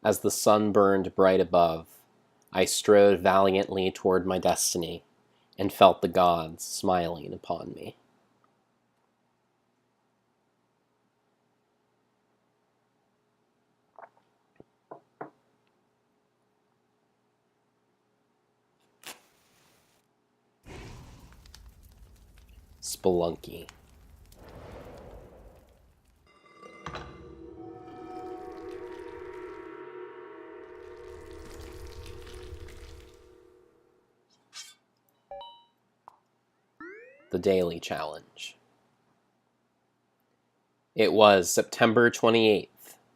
As the sun burned bright above, I strode valiantly toward my destiny, and felt the gods smiling upon me. Spelunky. The Daily Challenge. It was September 28th,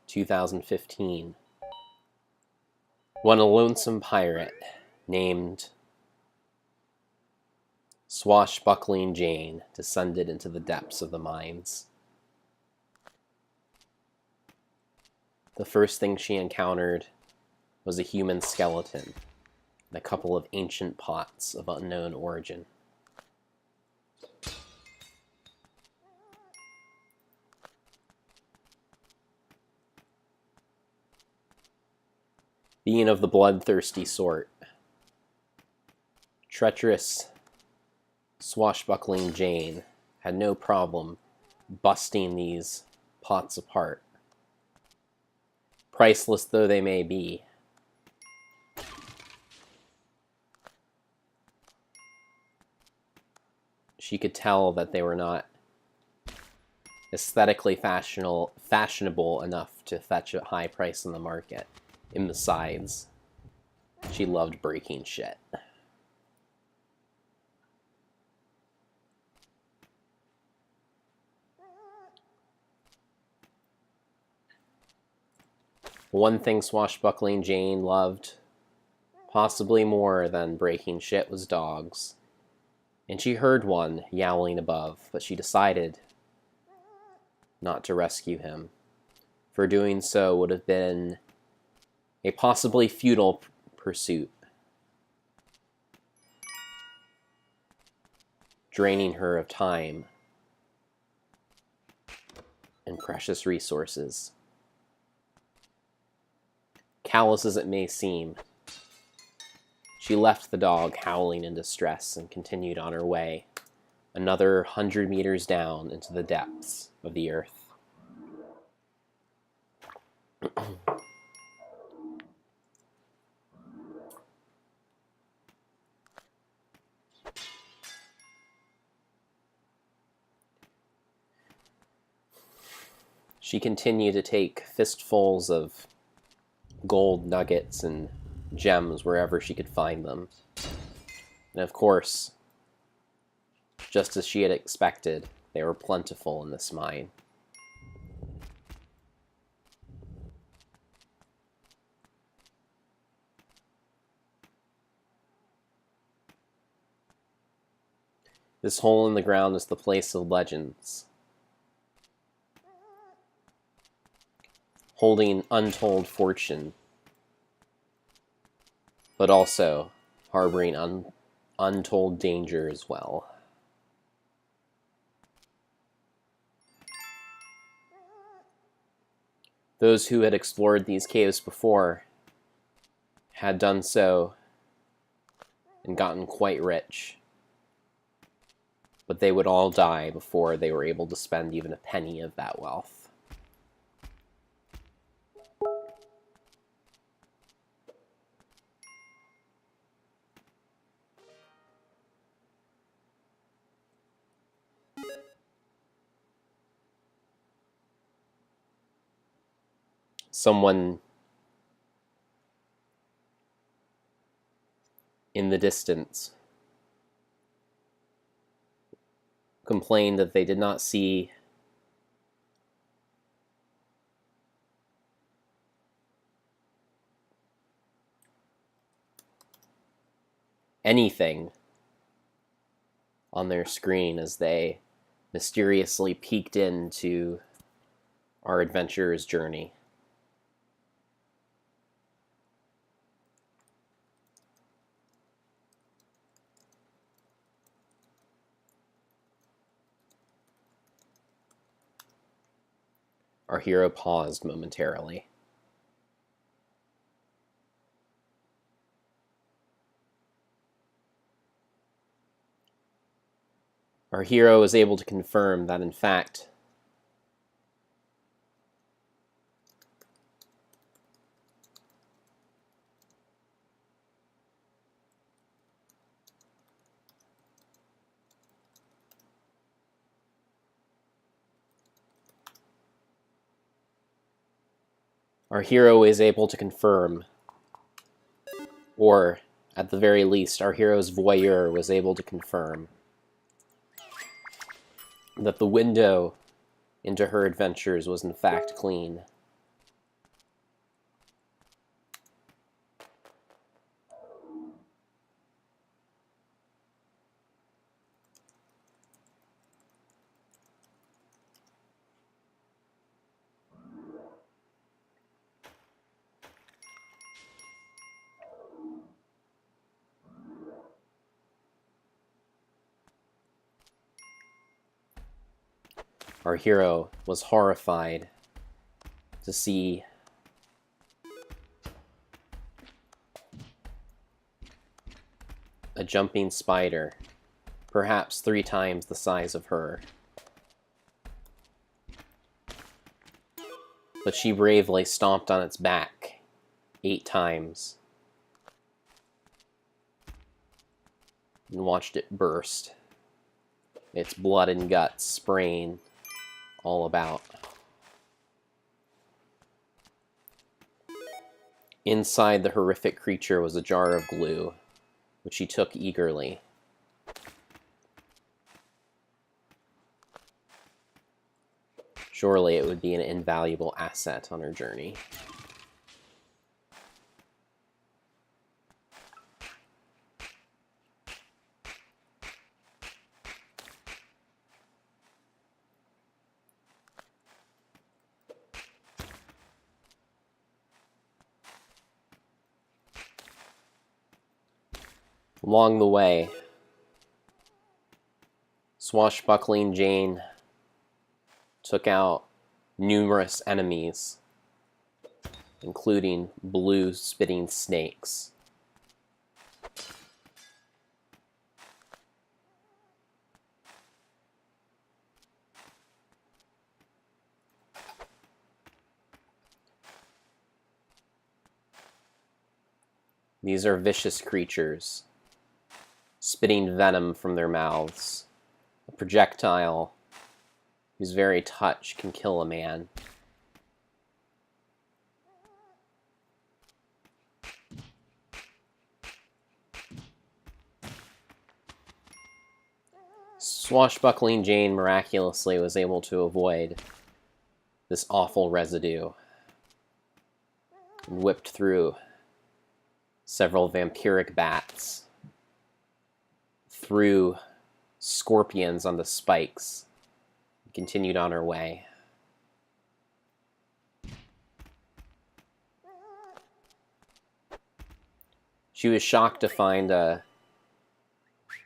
2015, when a lonesome pirate named Swashbuckling Jane descended into the depths of the mines. The first thing she encountered was a human skeleton and a couple of ancient pots of unknown origin. Being of the bloodthirsty sort, treacherous Swashbuckling Jane had no problem busting these pots apart. Priceless though they may be, she could tell that they were not aesthetically fashionable enough to fetch a high price in the market. And besides, she loved breaking shit. One thing Swashbuckling Jane loved, possibly more than breaking shit, was dogs. And she heard one yowling above, but she decided not to rescue him, for doing so would have been a possibly futile pursuit, draining her of time and precious resources. Callous as it may seem, she left the dog howling in distress and continued on her way, another 100 meters down into the depths of the earth. She continued to take fistfuls of gold nuggets and gems wherever she could find them. And of course, just as she had expected, they were plentiful in this mine. This hole in the ground is the place of legends, holding untold fortune, but also harboring untold danger as well. Those who had explored these caves before had done so and gotten quite rich, but they would all die before they were able to spend even a penny of that wealth. Someone in the distance complained that they did not see anything on their screen as they mysteriously peeked into our adventurer's journey. Our hero paused momentarily. Our hero is able to confirm that, in fact, our hero is able to confirm, or at the very least, our hero's voyeur was able to confirm that the window into her adventures was in fact clean. Our hero was horrified to see a jumping spider, perhaps 3 times the size of her. But she bravely stomped on its back 8 times and watched it burst, its blood and guts spraying all about. Inside the horrific creature was a jar of glue, which she took eagerly. Surely it would be an invaluable asset on her journey. Along the way, swashbuckling Jane took out numerous enemies, including blue spitting snakes. These are vicious creatures, spitting venom from their mouths, a projectile whose very touch can kill a man. Swashbuckling Jane miraculously was able to avoid this awful residue and whipped through several vampiric bats, through scorpions on the spikes, and continued on her way. She was shocked to find a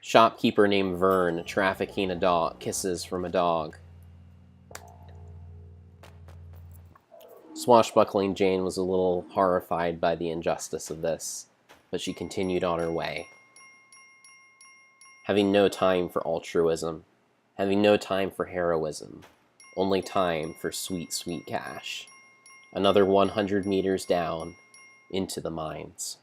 shopkeeper named Vern trafficking kisses from a dog. Swashbuckling Jane was a little horrified by the injustice of this, but she continued on her way, having no time for altruism, having no time for heroism, only time for sweet, sweet cash. Another 100 meters down into the mines.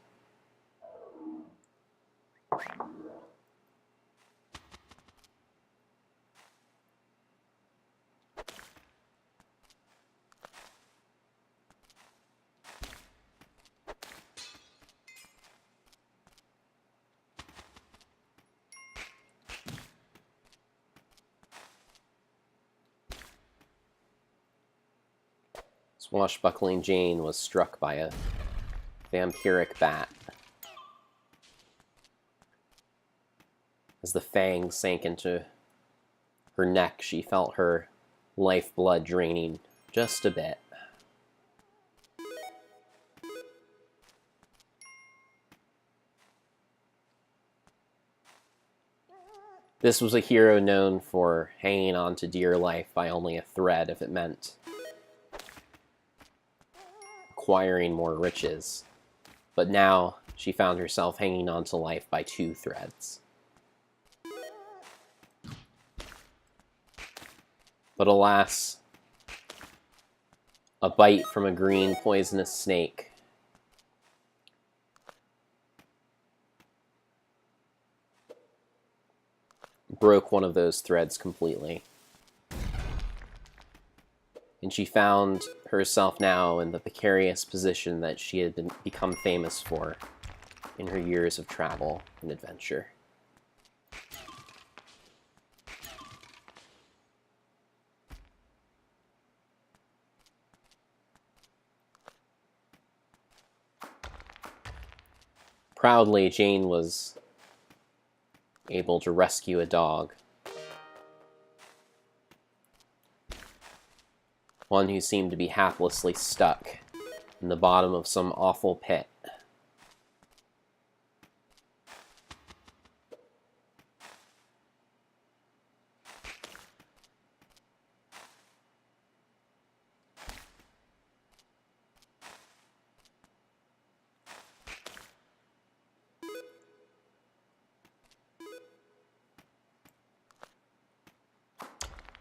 Swashbuckling Jane was struck by a vampiric bat. As the fangs sank into her neck, she felt her lifeblood draining just a bit. This was a hero known for hanging on to dear life by only a thread if it meant acquiring more riches. But now she found herself hanging on to life by 2 threads. But alas, a bite from a green poisonous snake broke one of those threads completely. And she found herself now in the precarious position that she had become famous for in her years of travel and adventure. Proudly, Jane was able to rescue a dog. One who seemed to be haplessly stuck in the bottom of some awful pit.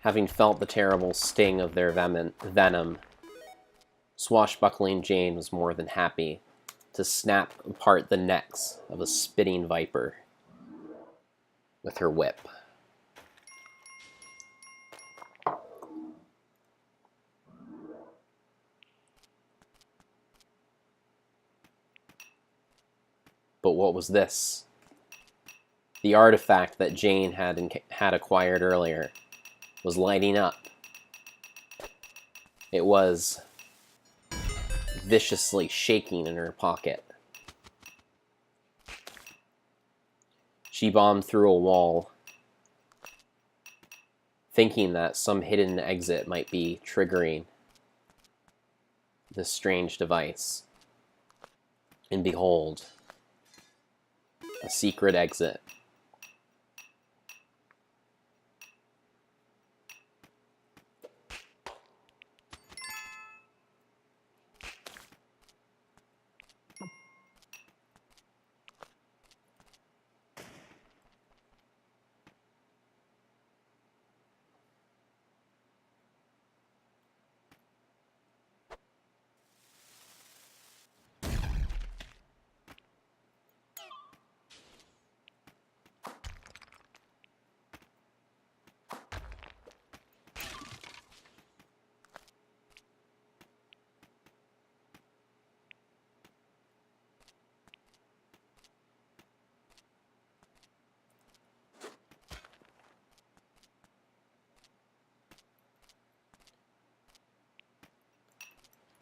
Having felt the terrible sting of their venom, swashbuckling Jane was more than happy to snap apart the necks of a spitting viper with her whip. But what was this? The artifact that Jane had acquired earlier was lighting up. It was viciously shaking in her pocket. She bombed through a wall, thinking that some hidden exit might be triggering this strange device. And behold, a secret exit.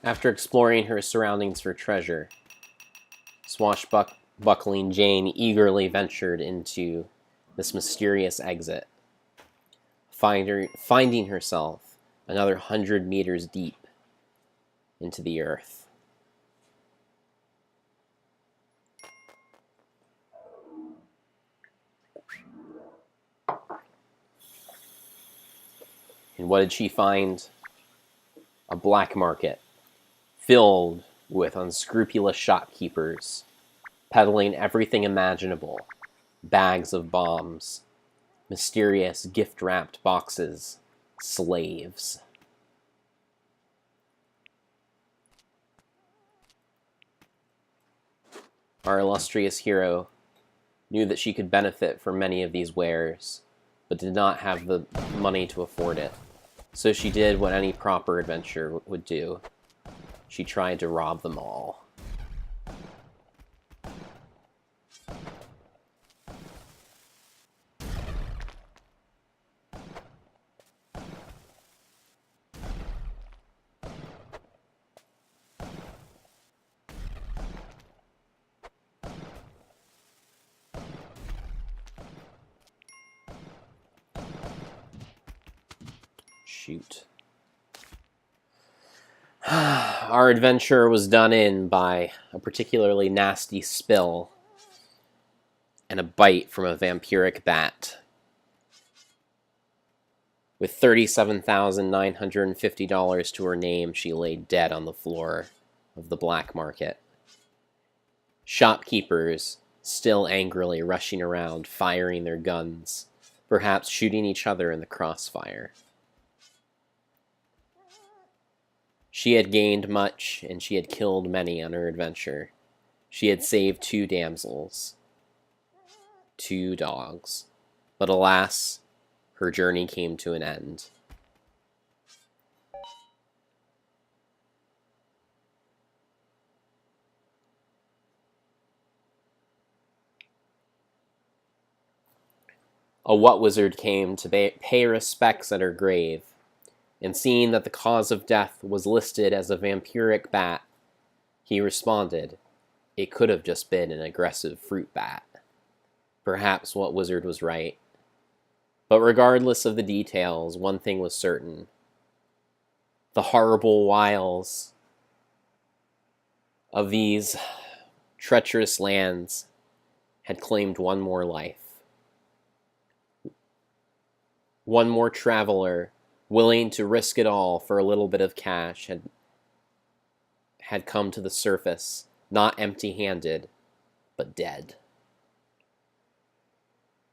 After exploring her surroundings for treasure, swashbuckling Jane eagerly ventured into this mysterious exit, finding herself another 100 meters deep into the earth. And what did she find? A black market filled with unscrupulous shopkeepers, peddling everything imaginable: bags of bombs, mysterious gift-wrapped boxes, slaves. Our illustrious hero knew that she could benefit from many of these wares, but did not have the money to afford it. So she did what any proper adventurer would do. She tried to rob them all. Shoot. Our adventure was done in by a particularly nasty spill and a bite from a vampiric bat. With $37,950 to her name, she lay dead on the floor of the black market. Shopkeepers, still angrily rushing around, firing their guns, perhaps shooting each other in the crossfire. She had gained much, and she had killed many on her adventure. She had saved 2 damsels, 2 dogs. But alas, her journey came to an end. A what wizard came to pay respects at her grave, and seeing that the cause of death was listed as a vampiric bat, he responded, "It could have just been an aggressive fruit bat." Perhaps what wizard was right. But regardless of the details, one thing was certain. The horrible wiles of these treacherous lands had claimed one more life. One more traveler, willing to risk it all for a little bit of cash, had come to the surface, not empty-handed, but dead.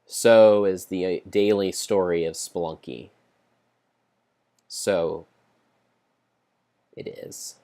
So is the daily story of Spelunky. So it is.